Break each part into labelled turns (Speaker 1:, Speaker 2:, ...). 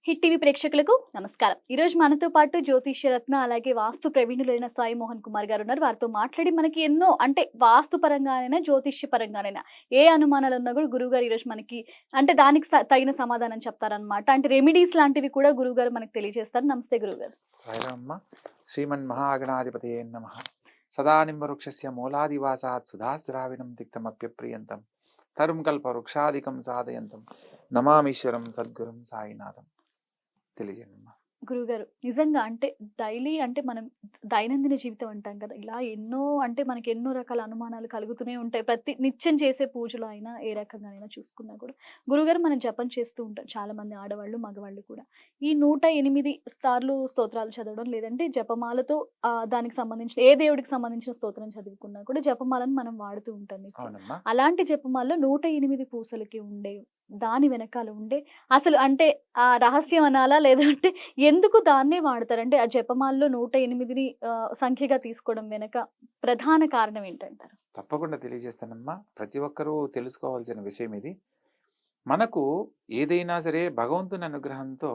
Speaker 1: Hit TV ప్రేక్షకులకు నమస్కారం. ఈ రోజు మనతో పాటు జ్యోతిష్య రత్న అలాగే వాస్తు ప్రవీణులైన సాయి మోహన్ కుమార్ గారు ఉన్నారు. వారితో మాట్లాడి మనకి ఎన్నో అంటే వాస్తు పరంగానైనా, జ్యోతిష్య పరంగానైనా ఏ అనుమానాలు ఉన్నా కూడా గురువుగారు ఈరోజు మనకి అంటే దానికి తగిన సమాధానం చెప్తారనమాట. అంటే రెమెడీస్ లాంటివి కూడా గురువుగారు మనకు తెలియజేస్తారు. నమస్తే గురువుగారు.
Speaker 2: సాయిరామ్మ. శ్రీమన్ మహాగణాధిపతయే నమః. సదానింబవృక్షస్య మూలాదివాసాత్ సుధాస్రావిణం తిక్తమప్యప్రియంతం తరుం కల్పవృక్షాదికం సాధయంతం నమామీశ్వరం సద్గురుం సాయినాథం. తెలియజేయండి.
Speaker 1: గురువుగారు నిజంగా అంటే డైలీ అంటే మనం దైనందిన జీవితం అంటాం కదా! ఇలా ఎన్నో అంటే మనకి ఎన్నో రకాల అనుమానాలు కలుగుతూనే ఉంటాయి. ప్రతి నిత్యం చేసే పూజలో అయినా, ఏ రకంగానైనా చూసుకున్నా కూడా. గురువుగారు మనం జపం చేస్తూ ఉంటాం. చాలామంది ఆడవాళ్ళు, మగవాళ్ళు కూడా. ఈ 108 సార్లు స్తోత్రాలు చదవడం లేదంటే జపమాలతో దానికి సంబంధించిన ఏ దేవుడికి సంబంధించిన స్తోత్రం చదువుకున్నా కూడా జపమాలను మనం వాడుతూ ఉంటాం నిత్యం.
Speaker 2: అవునమ్మా.
Speaker 1: అలాంటి జపమాలలో 108 పూసలకి ఉండే దాని వెనకాల ఉండే అసలు అంటే ఆ రహస్యం అనాలా? లేదంటే ఎందుకు దాన్నే వాడతారు? అంటే ఆ జపమాలలో 108ని సంఖ్యగా తీసుకోవడం వెనక ప్రధాన కారణం ఏంటంటారు?
Speaker 2: తప్పకుండా తెలియజేస్తానమ్మా. ప్రతి ఒక్కరూ తెలుసుకోవాల్సిన విషయం ఇది. మనకు ఏదైనా సరే భగవంతుని అనుగ్రహంతో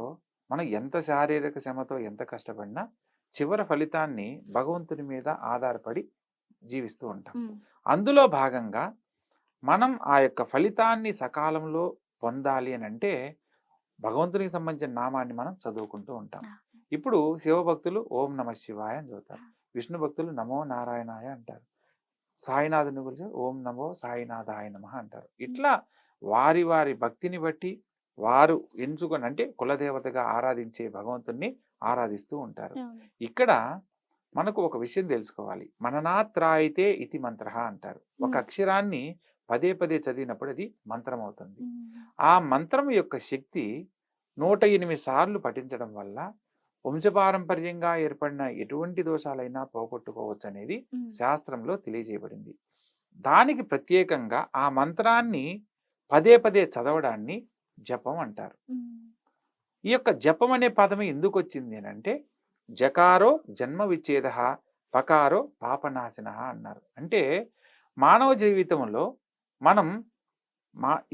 Speaker 2: మనం ఎంత శారీరక శ్రమతో ఎంత కష్టపడినా చివరి ఫలితాన్ని భగవంతుని మీద ఆధారపడి జీవిస్తూ ఉంటాం. అందులో భాగంగా మనం ఆ యొక్క ఫలితాన్ని సకాలంలో పొందాలి అని అంటే భగవంతునికి సంబంధించిన నామాన్ని మనం చదువుకుంటూ ఉంటాం. ఇప్పుడు శివభక్తులు ఓం నమ శివాయ అని చదువుతారు. విష్ణు భక్తులు నమో నారాయణాయ అంటారు. సాయినాథుని గురించి ఓం నమో సాయినాథాయ నమః అంటారు. ఇట్లా వారి వారి భక్తిని బట్టి వారు ఎంచుకొని అంటే కులదేవతగా ఆరాధించే భగవంతుణ్ణి ఆరాధిస్తూ ఉంటారు. ఇక్కడ మనకు ఒక విషయం తెలుసుకోవాలి. మననాత్రాయితే ఇతి మంత్ర అంటారు. ఒక అక్షరాన్ని పదే పదే చదివినప్పుడు అది మంత్రం అవుతుంది. ఆ మంత్రం యొక్క శక్తి 108 సార్లు పఠించడం వల్ల వంశపారంపర్యంగా ఏర్పడిన ఎటువంటి దోషాలైనా పోగొట్టుకోవచ్చు అనేది శాస్త్రంలో తెలియజేయబడింది. దానికి ప్రత్యేకంగా ఆ మంత్రాన్ని పదే పదే చదవడాన్ని జపం అంటారు. ఈ యొక్క జపం అనే పదం ఎందుకు వచ్చింది అని అంటే జకారో జన్మ విచ్ఛేద పకారో పాపనాశన అన్నారు. అంటే మానవ జీవితంలో మనం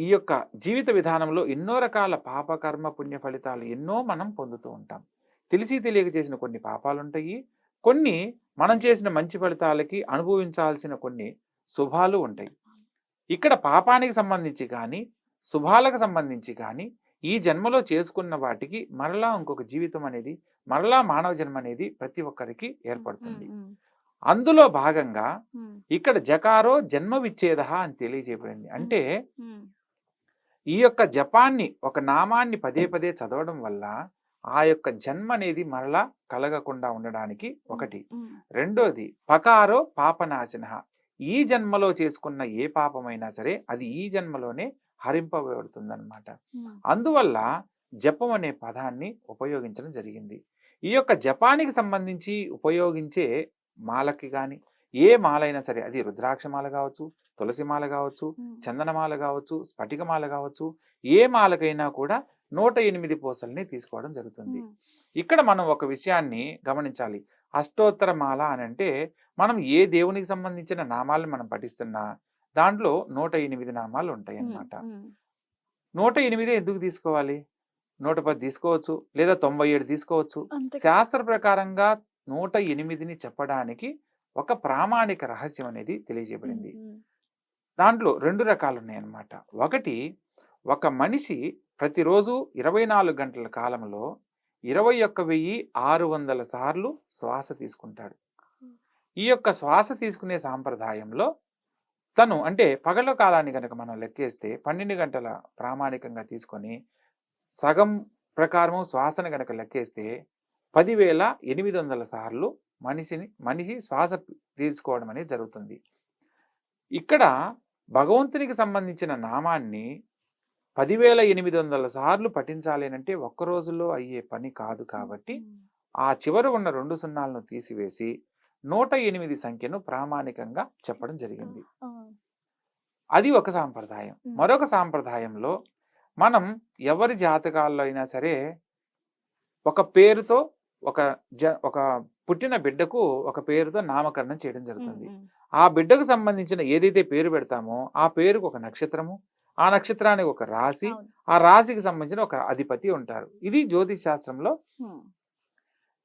Speaker 2: ఈ యొక్క జీవిత విధానంలో ఎన్నో రకాల పాపకర్మ పుణ్య ఫలితాలు ఎన్నో మనం పొందుతూ ఉంటాం. తెలిసి తెలియక చేసిన కొన్ని పాపాలు ఉంటాయి, కొన్ని మనం చేసిన మంచి ఫలితాలకి అనుభవించాల్సిన కొన్ని శుభాలు ఉంటాయి. ఇక్కడ పాపానికి సంబంధించి కానీ శుభాలకు సంబంధించి కానీ ఈ జన్మలో చేసుకున్న వాటికి మరలా ఇంకొక జీవితం అనేది మరలా మానవ జన్మ అనేది ప్రతి ఒక్కరికి ఏర్పడుతుంది. అందులో భాగంగా ఇక్కడ జకారో జన్మ విచ్ఛేద అని తెలియజేయబడింది. అంటే ఈ యొక్క జపాన్ని ఒక నామాన్ని పదే పదే చదవడం వల్ల ఆ యొక్క జన్మ అనేది మరలా కలగకుండా ఉండడానికి ఒకటి. రెండోది పకారో పాపనాశన. ఈ జన్మలో చేసుకున్న ఏ పాపమైనా సరే అది ఈ జన్మలోనే హరింపబడుతుంది అన్నమాట. అందువల్ల జపం అనే పదాన్ని ఉపయోగించడం జరిగింది. ఈ యొక్క జపానికి సంబంధించి ఉపయోగించే మాలకి కానీ ఏ మాలైనా సరే అది రుద్రాక్షమాల కావచ్చు, తులసి మాల కావచ్చు, చందనమాల కావచ్చు, స్ఫటికమాల కావచ్చు, ఏ మాలకైనా కూడా 108 పూసల్ని తీసుకోవడం జరుగుతుంది. ఇక్కడ మనం ఒక విషయాన్ని గమనించాలి. అష్టోత్తర మాల అని అంటే మనం ఏ దేవునికి సంబంధించిన నామాలను మనం పఠిస్తున్నా దాంట్లో 108 నామాలు ఉంటాయి అన్నమాట. 108 ఎందుకు తీసుకోవాలి? 110 తీసుకోవచ్చు, లేదా 97 తీసుకోవచ్చు. శాస్త్ర ప్రకారంగా 108ని చెప్పడానికి ఒక ప్రామాణిక రహస్యం అనేది తెలియజేయబడింది. దాంట్లో 2 రకాలు ఉన్నాయన్నమాట. ఒకటి, ఒక మనిషి ప్రతిరోజు 24 గంటల కాలంలో 21,600 సార్లు శ్వాస తీసుకుంటాడు. ఈ యొక్క శ్వాస తీసుకునే సాంప్రదాయంలో తను అంటే పగల కాలాన్ని కనుక మనం లెక్కేస్తే 12 గంటల ప్రామాణికంగా తీసుకొని సగం శ్వాసను కనుక లెక్కేస్తే 10,800 సార్లు మనిషి శ్వాస తీసుకోవడం అనేది జరుగుతుంది. ఇక్కడ భగవంతునికి సంబంధించిన నామాన్ని 10,800 సార్లు పఠించాలి అంటే ఒక్క రోజులో అయ్యే పని కాదు. కాబట్టి ఆ చివర ఉన్న 2 సున్నాలను తీసివేసి 108 సంఖ్యను ప్రామాణికంగా చెప్పడం జరిగింది. అది ఒక సాంప్రదాయం. మరొక సాంప్రదాయంలో మనం ఎవరి జాతకాల్లో అయినా సరే ఒక పేరుతో ఒక పుట్టిన బిడ్డకు ఒక పేరుతో నామకరణం చేయడం జరుగుతుంది. ఆ బిడ్డకు సంబంధించిన ఏదైతే పేరు పెడతామో ఆ పేరుకు ఒక నక్షత్రము, ఆ నక్షత్రానికి ఒక రాశి,
Speaker 1: అవును.
Speaker 2: ఆ రాశికి సంబంధించిన ఒక అధిపతి ఉంటారు. ఇది జ్యోతిష్ శాస్త్రంలో
Speaker 1: హ్మ్.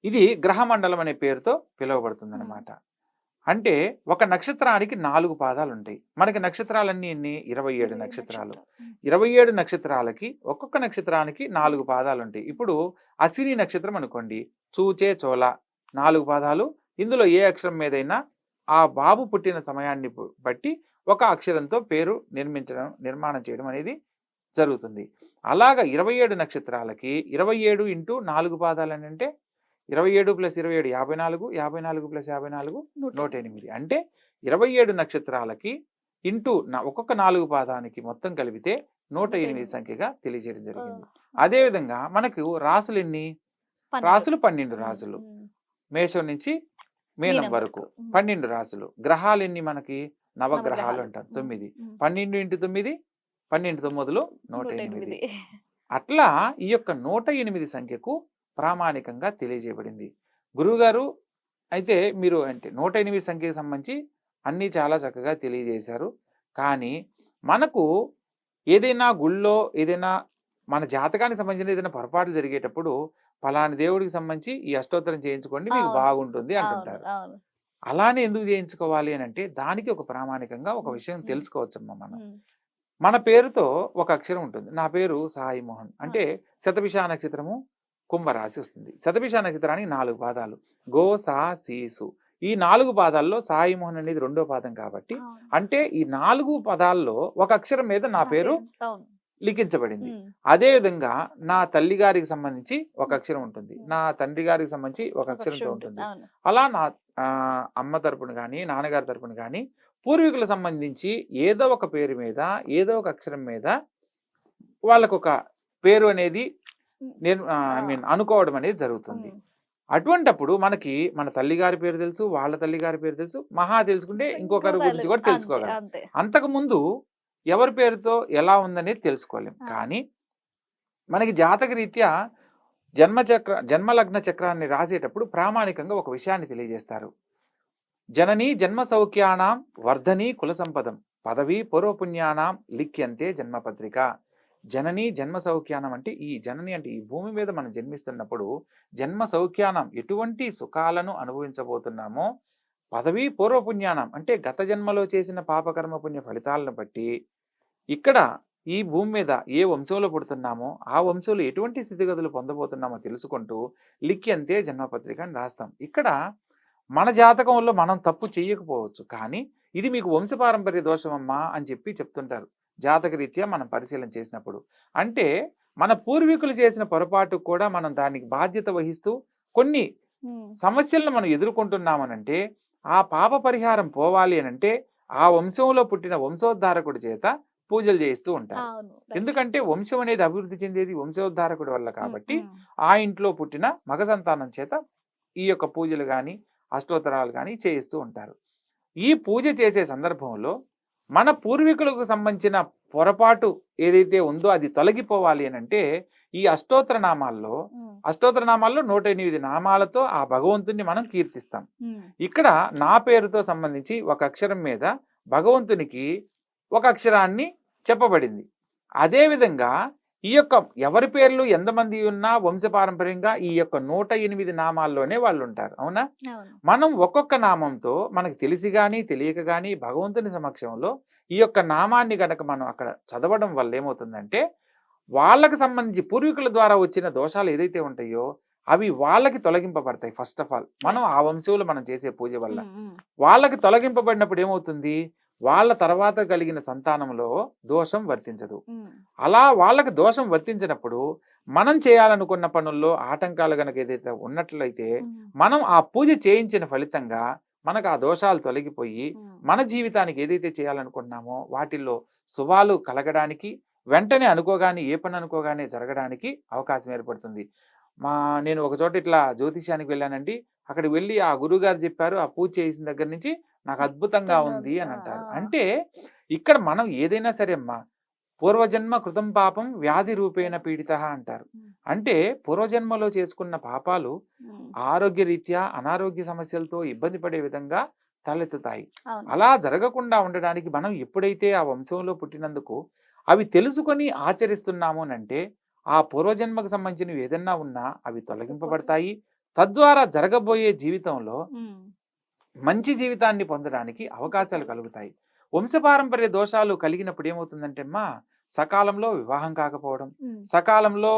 Speaker 2: ఇది గ్రహ మండలం అనే పేరుతో పిలువబడుతుంది
Speaker 1: హ్మ్.
Speaker 2: అనమాట. అంటే ఒక నక్షత్రానికి 4 పాదాలుంటాయి. మనకి నక్షత్రాలన్నీ ఎన్ని? 27
Speaker 1: 27
Speaker 2: నక్షత్రాలు.
Speaker 1: నక్షత్రాలు. హ్మ్.
Speaker 2: 27 నక్షత్రాలకి ఒక్కొక్క నక్షత్రానికి 4 పాదాలుంటాయి. ఇప్పుడు అశ్విని నక్షత్రం అనుకోండి. చూచే, చోళ 4 పాదాలు. ఇందులో ఏ అక్షరం మీదైనా ఆ బాబు పుట్టిన సమయాన్ని బట్టి ఒక అక్షరంతో పేరు నిర్మాణం చేయడం అనేది జరుగుతుంది. అలాగా 27 నక్షత్రాలకి 27 ఇంటూ 4 పాదాలనంటే 27 + 27 54, 54 + 54 108. అంటే 27 నక్షత్రాలకి ఇంటూ ఒక్కొక్క 4 పాదానికి మొత్తం కలిపితే 108
Speaker 1: 108.
Speaker 2: సంఖ్యగా తెలియజేయడం
Speaker 1: ఆ!
Speaker 2: జరిగింది.
Speaker 1: ఓకే.
Speaker 2: అదేవిధంగా మనకు రాసులెన్ని?
Speaker 1: 12.
Speaker 2: రాసులు 12
Speaker 1: హ్మ్.
Speaker 2: రాసులు.
Speaker 1: హ్మ్.
Speaker 2: మేషం నుంచి మీనం
Speaker 1: మీనం
Speaker 2: వరకు
Speaker 1: వరకు. హ్మ్.
Speaker 2: 12 రాసులు. గ్రహాలెన్ని మనకి? నవగ్రహాలు
Speaker 1: నవగ్రహాలు.
Speaker 2: అంటారు.
Speaker 1: హ్మ్.
Speaker 2: 9.
Speaker 1: హ్మ్.
Speaker 2: 12 × 9 12 9 108.
Speaker 1: 108.
Speaker 2: అట్లా ఈ యొక్క 108 సంఖ్యకు ప్రామాణికంగా తెలియజేయబడింది. గురువుగారు అయితే మీరు అంటే 108 సంఖ్యకు సంబంధించి అన్నీ చాలా చక్కగా తెలియజేశారు. కానీ మనకు ఏదైనా గుళ్ళో ఏదైనా మన జాతకానికి సంబంధించిన ఏదైనా పొరపాట్లు జరిగేటప్పుడు పలానా దేవుడికి సంబంధించి ఈ అష్టోత్తరం చేయించుకోండి మీకు
Speaker 1: అవును.
Speaker 2: బాగుంటుంది
Speaker 1: అవును.
Speaker 2: అంటుంటారు.
Speaker 1: అవును.
Speaker 2: అలానే ఎందుకు చేయించుకోవాలి అని అంటే దానికి ఒక ప్రామాణికంగా ఒక
Speaker 1: హ్మ్.
Speaker 2: విషయం
Speaker 1: హ్మ్.
Speaker 2: తెలుసుకోవచ్చమ్మా మనం.
Speaker 1: హ్మ్.
Speaker 2: మన పేరుతో ఒక అక్షరం ఉంటుంది. నా పేరు సాయి మోహన్.
Speaker 1: ఆ!
Speaker 2: అంటే శతభిష నక్షత్రము కుంభరాశి వస్తుంది. శతభిష నక్షత్రానికి 4 పాదాలు. గో, సా, సి, సు. ఈ 4 పాదాల్లో సాయి మోహన్ అనేది రెండో పాదం కాబట్టి
Speaker 1: అవును.
Speaker 2: అంటే ఈ 4 పదాల్లో ఒక అక్షరం మీద నా
Speaker 1: నా
Speaker 2: పేరు
Speaker 1: పేరు. అవును.
Speaker 2: లిఖించబడింది.
Speaker 1: హ్మ్.
Speaker 2: అదే విధంగా నా తల్లి గారికి సంబంధించి ఒక
Speaker 1: హ్మ్.
Speaker 2: అక్షరం ఉంటుంది.
Speaker 1: హ్మ్.
Speaker 2: నా తండ్రి గారికి సంబంధించి ఒక
Speaker 1: ఒక
Speaker 2: అక్షరంతో
Speaker 1: అక్షరం ఉంటుంది.
Speaker 2: ఉంటుంది.
Speaker 1: అవును.
Speaker 2: అలా నా అమ్మ తరపున గాని, నాన్నగారి తరపున గాని పూర్వీకులకు సంబంధించి ఏదో ఒక పేరు మీద, ఏదో ఒక అక్షరం మీద వాళ్ళకొక పేరు అనేది
Speaker 1: హ్మ్.
Speaker 2: ఐ
Speaker 1: ఆ!
Speaker 2: మీన్ అనుకోవడం అనేది జరుగుతుంది.
Speaker 1: హ్మ్.
Speaker 2: అటువంటప్పుడు మనకి మన తల్లిగారి పేరు తెలుసు, వాళ్ళ తల్లిగారి పేరు తెలుసు. మహా తెలుసుకుంటే ఇంకొకరి
Speaker 1: ఇంకొకళ్ళు
Speaker 2: గురించి కూడా
Speaker 1: అంతే.
Speaker 2: తెలుసుకోగలం.
Speaker 1: అంతే.
Speaker 2: అంతకుముందు ఎవరి పేరుతో ఎలా ఉందనేది తెలుసుకోలేం.
Speaker 1: ఆ!
Speaker 2: కానీ మనకి జాతక రీత్యా జన్మలగ్న చక్రాన్ని రాసేటప్పుడు ప్రామాణికంగా ఒక విషయాన్ని తెలియజేస్తారు. జననీ జన్మ సౌఖ్యానాం వర్ధని కుల సంపదం పదవి పూర్వపుణ్యానాం లిఖ్యంతే జన్మపత్రిక. జననీ జన్మ సౌఖ్యానం అంటే ఈ జనని అంటే ఈ భూమి మీద మనం జన్మిస్తున్నప్పుడు జన్మ సౌఖ్యానం ఎటువంటి సుఖాలను అనుభవించబోతున్నామో పదవి పూర్వపుణ్యానం అంటే గత జన్మలో చేసిన పాపకర్మ పుణ్య ఫలితాలను బట్టి ఇక్కడ ఈ భూమి మీద ఏ వంశంలో పుడుతున్నామో ఆ వంశంలో ఎటువంటి స్థితిగతులు పొందబోతున్నామో తెలుసుకుంటూ లిఖ్యంతే జన్మపత్రిక అని రాస్తాం. ఇక్కడ మన జాతకంలో మనం తప్పు చేయకపోవచ్చు కానీ ఇది మీకు వంశపారంపర్య దోషమమ్మా అని చెప్పి చెప్తుంటారు జాతక రీత్యా మనం పరిశీలన చేసినప్పుడు. అంటే మన పూర్వీకులు చేసిన పొరపాటు కూడా మనం దానికి బాధ్యత వహిస్తూ కొన్ని
Speaker 1: హ్మ్.
Speaker 2: సమస్యలను మనం ఎదుర్కొంటున్నామనంటే ఆ పాప పరిహారం పోవాలి అనంటే ఆ వంశంలో పుట్టిన వంశోద్ధారకుడి చేత పూజలు చేయిస్తూ ఉంటారు.
Speaker 1: అవును. రైట్.
Speaker 2: ఎందుకంటే వంశం అనేది అభివృద్ధి చెందేది వంశోద్ధారకుడి వల్ల
Speaker 1: హ్మ్.
Speaker 2: కాబట్టి
Speaker 1: హ్మ్.
Speaker 2: ఆ ఇంట్లో పుట్టిన మగ సంతానం చేత ఈ యొక్క పూజలు గాని అష్టోత్తరాలు గాని చేయిస్తూ ఉంటారు. ఈ పూజ చేసే సందర్భంలో మన పూర్వీకులకు సంబంధించిన పొరపాటు ఏదైతే ఉందో అది తొలగిపోవాలి అనంటే ఈ
Speaker 1: హ్మ్.
Speaker 2: అష్టోత్తర నామాల్లో 108 నామాలతో ఆ భగవంతుణ్ణి మనం కీర్తిస్తాం.
Speaker 1: హ్మ్.
Speaker 2: ఇక్కడ నా పేరుతో సంబంధించి ఒక అక్షరం మీద భగవంతునికి ఒక అక్షరాన్ని చెప్పబడింది. అదే విధంగా ఈ యొక్క ఎవరి పేర్లు ఎంతమంది ఉన్నా వంశపారంపర్యంగా ఈ యొక్క 108 నామాల్లోనే వాళ్ళు ఉంటారు. అవునా?
Speaker 1: అవును.
Speaker 2: మనం ఒక్కొక్క నామంతో మనకు తెలిసి గాని తెలియక గాని భగవంతుని సమక్షంలో ఈ యొక్క నామాన్ని గనక మనం అక్కడ చదవడం వల్ల ఏమవుతుందంటే వాళ్ళకి సంబంధించి పూర్వీకుల ద్వారా వచ్చిన దోషాలు ఏదైతే ఉంటాయో అవి వాళ్ళకి తొలగింపబడతాయి. ఫస్ట్ ఆఫ్ ఆల్ మనం
Speaker 1: రైట్.
Speaker 2: ఆ వంశంలో మనం చేసే పూజ వల్ల
Speaker 1: హ్మ్. హ్మ్.
Speaker 2: వాళ్ళకి తొలగింపబడినప్పుడు ఏమవుతుంది వాళ్ళ తర్వాత కలిగిన సంతానంలో దోషం వర్తించదు.
Speaker 1: హ్మ్.
Speaker 2: అలా వాళ్ళకి దోషం వర్తించినప్పుడు మనం చేయాలనుకున్న పనుల్లో ఆటంకాలు గనక ఏదైతే ఉన్నట్లయితే
Speaker 1: హ్మ్.
Speaker 2: మనం ఆ పూజ చేయించిన ఫలితంగా మనకు ఆ దోషాలు తొలగిపోయి
Speaker 1: హ్మ్.
Speaker 2: మన జీవితానికి ఏదైతే చేయాలనుకుంటున్నామో వాటిల్లో శుభాలు కలగడానికి వెంటనే అనుకోగానే ఏ పని అనుకోగానే జరగడానికి అవకాశం ఏర్పడుతుంది. నేను ఒక చోట ఇట్లా జ్యోతిష్యానికి వెళ్ళానండి. అక్కడికి వెళ్ళి ఆ గురువుగారు చెప్పారు ఆ పూజ చేసిన దగ్గర నుంచి నాకు అద్భుతంగా
Speaker 1: అద్భుతంగా
Speaker 2: ఉంది
Speaker 1: ఉంది.
Speaker 2: అని
Speaker 1: ఆ!
Speaker 2: అంటారు.
Speaker 1: ఆ!
Speaker 2: అంటే ఇక్కడ మనం ఏదైనా సరే అమ్మా పూర్వజన్మ కృతం పాపం వ్యాధి రూపేణ పీడిత అంటారు.
Speaker 1: హ్మ్.
Speaker 2: అంటే పూర్వజన్మలో చేసుకున్న పాపాలు
Speaker 1: హ్మ్.
Speaker 2: ఆరోగ్యరీత్యా అనారోగ్య సమస్యలతో ఇబ్బంది పడే విధంగా తలెత్తుతాయి.
Speaker 1: అవును.
Speaker 2: అలా జరగకుండా ఉండడానికి మనం ఎప్పుడైతే ఆ వంశంలో పుట్టినందుకు అవి తెలుసుకొని ఆచరిస్తున్నాము అనంటే ఆ పూర్వజన్మకు సంబంధించినవి ఏదన్నా ఉన్నా అవి తొలగింపబడతాయి. తద్వారా జరగబోయే జీవితంలో
Speaker 1: హ్మ్.
Speaker 2: మంచి జీవితాన్ని పొందడానికి అవకాశాలు కలుగుతాయి. వంశపారంపర్య దోషాలు కలిగినప్పుడు ఏమవుతుందంటే అమ్మా, సకాలంలో వివాహం కాకపోవడం,
Speaker 1: హ్మ్.
Speaker 2: సకాలంలో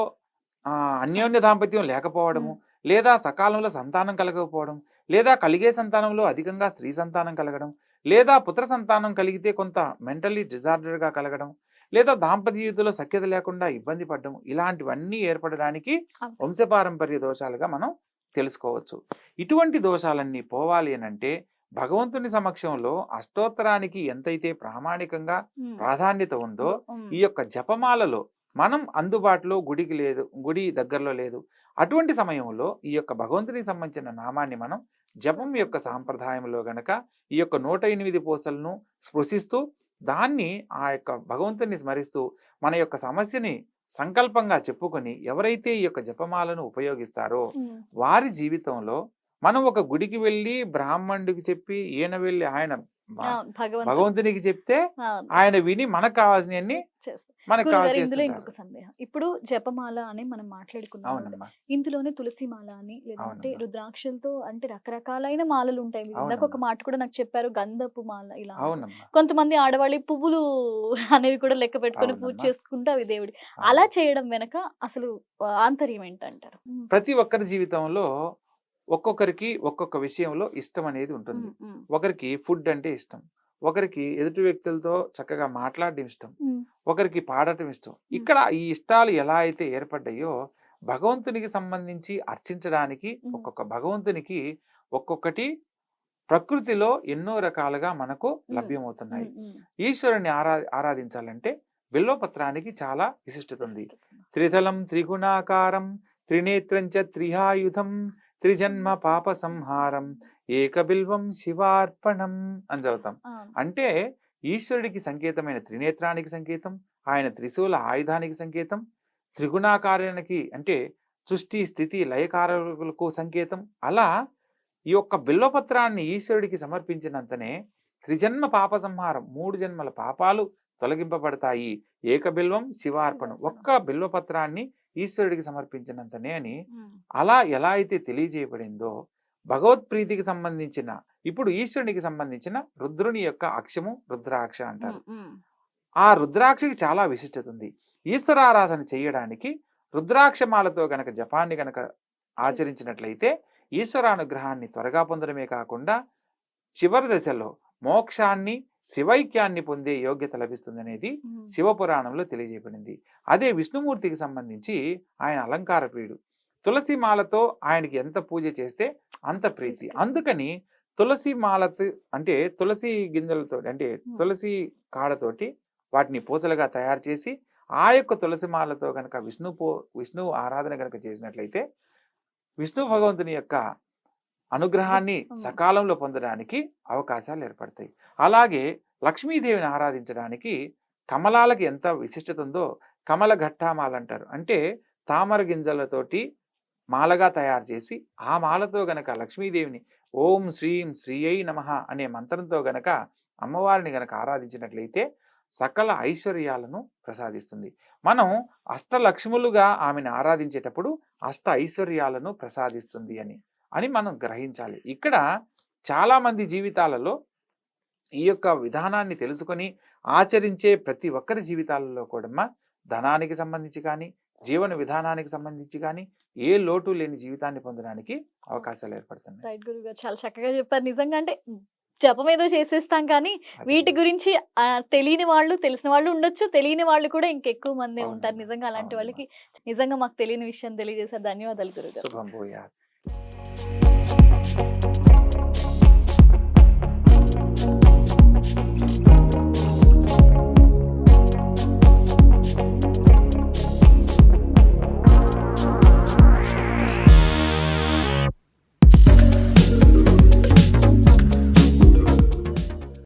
Speaker 1: సం
Speaker 2: అన్యోన్య దాంపత్యం లేకపోవడము,
Speaker 1: హ్మ్.
Speaker 2: లేదా సకాలంలో సంతానం కలగకపోవడం, లేదా కలిగే సంతానంలో అధికంగా స్త్రీ సంతానం కలగడం, లేదా పుత్ర సంతానం కలిగితే కొంత మెంటల్లీ డిజార్డర్‌గా కలగడం, లేదా దాంపత్య జీవితంలో సఖ్యత లేకుండా ఇబ్బంది పడడం, ఇలాంటివన్నీ ఏర్పడడానికి
Speaker 1: అవకాశం.
Speaker 2: వంశపారంపర్య దోషాలుగా మనం తెలుసుకోవచ్చు. ఇటువంటి దోషాలన్నీ పోవాలి అనంటే భగవంతుని సమక్షంలో అష్టోత్తరానికి ఎంతైతే ప్రామాణికంగా
Speaker 1: హ్మ్.
Speaker 2: ప్రాధాన్యత ఉందో
Speaker 1: హ్మ్.
Speaker 2: ఈ యొక్క జపమాలలో మనం అందుబాటులో గుడికి లేదు, గుడి దగ్గరలో లేదు. అటువంటి సమయంలో ఈ యొక్క భగవంతునికి సంబంధించిన నామాన్ని మనం జపం యొక్క సాంప్రదాయంలో గనక ఈ యొక్క 108 పూసలను స్పృశిస్తూ దాన్ని ఆ యొక్క భగవంతుని స్మరిస్తూ మన యొక్క సమస్యని సంకల్పంగా చెప్పుకొని ఎవరైతే ఈ యొక్క జపమాలను ఉపయోగిస్తారో
Speaker 1: హ్మ్.
Speaker 2: వారి జీవితంలో మనం ఒక గుడికి వెళ్ళి బ్రాహ్మణుడికి చెప్పి ఈయన వెళ్ళి ఆయన
Speaker 1: అవును. భగవంతుడు.
Speaker 2: భగవంతునికి చెప్తే
Speaker 1: అవును.
Speaker 2: ఆయన విని మనకు కావాల్సినవన్నీ
Speaker 1: చేస్తా.
Speaker 2: మనకు
Speaker 1: గురువుగారు ఇందులో
Speaker 2: చేస్తుంటారు.
Speaker 1: ఇంకొక సందేహం. ఇప్పుడు జపమాల అని మనం మాట్లాడుకున్నాం కాబట్టి,
Speaker 2: అవునమ్మా.
Speaker 1: ఇందులోనే తులసి మాల అని లేదంటే
Speaker 2: అవునమ్మా.
Speaker 1: రుద్రాక్షలతో అంటే రకరకాలైన మాలలుంటాయి. మీరు ఇందాక ఒక
Speaker 2: అవునమ్మా.
Speaker 1: మాట కూడా నాకు చెప్పారు గంధపు మాల ఇలా అని.
Speaker 2: అవునమ్మా.
Speaker 1: కొంతమంది ఆడవాళ్ళు ఈ పువ్వులు అనేవి కూడా లెక్క పెట్టుకొని పూజ
Speaker 2: అవునమ్మా.
Speaker 1: చేసుకుంటూ అవి దేవుడి.
Speaker 2: అవును.
Speaker 1: అలా చేయడం వెనక అసలు ఆంతర్యం ఏంటంటారు? హ్మ్.
Speaker 2: ప్రతి ఒక్కరి జీవితంలో ఒక్కొక్కరికి ఒక్కొక్క విషయంలో ఇష్టం అనేది ఉంటుంది.
Speaker 1: హ్మ్. హ్మ్.
Speaker 2: ఒకరికి ఫుడ్ అంటే ఇష్టం, ఒకరికి ఎదుటి వ్యక్తులతో చక్కగా మాట్లాడడం ఇష్టం,
Speaker 1: హ్మ్.
Speaker 2: ఒకరికి పాడటం ఇష్టం.
Speaker 1: హ్మ్.
Speaker 2: ఇక్కడ ఈ ఇష్టాలు ఎలా అయితే ఏర్పడ్డాయో భగవంతునికి సంబంధించి అర్చించడానికి
Speaker 1: హ్మ్.
Speaker 2: ఒక్కొక్క భగవంతునికి ఒక్కొక్కటి ప్రకృతిలో ఎన్నో రకాలుగా మనకు
Speaker 1: హ్మ్.
Speaker 2: లభ్యమవుతున్నాయి.
Speaker 1: హ్మ్. హ్మ్.
Speaker 2: ఈశ్వరుని ఆరాధించాలంటే బిల్వపత్రానికి చాలా విశిష్టత ఉంది.
Speaker 1: విశిష్టత.
Speaker 2: త్రితలం త్రిగుణాకారం త్రినేత్రం చ త్రిహాయుధం త్రిజన్మ పాప సంహారం ఏకబిల్వం శివార్పణం అని చదువుతాం.
Speaker 1: అవును.
Speaker 2: అంటే ఈశ్వరుడికి సంకేతమైన త్రినేత్రానికి సంకేతం, ఆయన త్రిశూల ఆయుధానికి సంకేతం, త్రిగుణాకారానికి అంటే సృష్టి స్థితి లయకారకులకు సంకేతం. అలా ఈ యొక్క బిల్వపత్రాన్ని ఈశ్వరుడికి సమర్పించినంతనే త్రిజన్మ పాప సంహారం 3 జన్మల పాపాలు తొలగింపబడతాయి. ఏకబిల్వం శివార్పణం.
Speaker 1: శివార్పణం.
Speaker 2: ఒక్క బిల్వపత్రాన్ని ఈశ్వరుడికి సమర్పించినంతనే అని
Speaker 1: హ్మ్.
Speaker 2: అలా ఎలా అయితే తెలియజేయబడిందో భగవత్ప్రీతికి సంబంధించిన ఇప్పుడు ఈశ్వరునికి సంబంధించిన రుద్రుని యొక్క అక్షము రుద్రాక్ష అంటారు.
Speaker 1: హ్మ్. హ్మ్.
Speaker 2: ఆ రుద్రాక్షకి చాలా విశిష్టత ఉంది. ఈశ్వరారాధన చేయడానికి రుద్రాక్షమాలతో గనక జపాన్ని గనక ఆచరించినట్లయితే ఈశ్వరానుగ్రహాన్ని త్వరగా పొందడమే కాకుండా చివరి దశలో మోక్షాన్ని శివైక్యాన్ని పొందే యోగ్యత లభిస్తుందనేది
Speaker 1: హ్మ్.
Speaker 2: శివపురాణంలో తెలియజేయబడింది. అదే విష్ణుమూర్తికి సంబంధించి ఆయన అలంకార ప్రియుడు. తులసి మాలతో ఆయనకి ఎంత పూజ చేస్తే అంత ప్రీతి. అందుకని తులసి మాలతో అంటే తులసి గింజలతో అంటే
Speaker 1: హ్మ్.
Speaker 2: తులసి కాడతోటి వాటిని పూసలుగా తయారు చేసి ఆ యొక్క తులసి మాలతో గనక విష్ణు ఆరాధన గనక చేసినట్లయితే విష్ణు భగవంతుని యొక్క అనుగ్రహాన్ని
Speaker 1: హ్మ్.
Speaker 2: సకాలంలో పొందడానికి అవకాశాలు ఏర్పడతాయి. అలాగే లక్ష్మీదేవిని ఆరాధించడానికి కమలాలకి ఎంత విశిష్టత ఉందో కమల ఘట్టామాల అంటారు. అంటే తామర గింజలతోటి మాలగా తయారు చేసి ఆ మాలతో గనక లక్ష్మీదేవిని ఓం శ్రీం శ్రీయై నమః అనే మంత్రంతో గనక అమ్మవారిని గనక ఆరాధించినట్లయితే సకల ఐశ్వర్యాలను ప్రసాదిస్తుంది. మనం అష్టలక్ష్ములుగా ఆమెను ఆరాధించేటప్పుడు అష్ట ఐశ్వర్యాలను ప్రసాదిస్తుంది అని మనం గ్రహించాలి. ఇక్కడ చాలా మంది జీవితాలలో ఈ యొక్క విధానాన్ని తెలుసుకొని ఆచరించే ప్రతి ఒక్కరి జీవితాలలో కూడా ధనానికి సంబంధించి కానీ జీవన విధానానికి సంబంధించి కానీ ఏ లోటు లేని జీవితాన్ని పొందడానికి అవకాశాలు ఏర్పడుతున్నాయి.
Speaker 1: రైట్ గురువుగారు. చాలా చక్కగా చెప్పారు. నిజంగా అంటే జపం ఏదో చేసేస్తాం కానీ వీటి గురించి తెలియని వాళ్ళు, తెలిసిన వాళ్ళు ఉండొచ్చు. తెలియని వాళ్ళు కూడా ఇంకెక్కువ మందే ఉంటారు.
Speaker 2: అవునమ్మా.
Speaker 1: నిజంగా అలాంటి
Speaker 2: అవునమ్మా.
Speaker 1: వాళ్ళకి నిజంగా మాకు తెలియని విషయం తెలియజేశారు. ధన్యవాదాలు గురువుగారు.
Speaker 2: శుభం భూయాత్.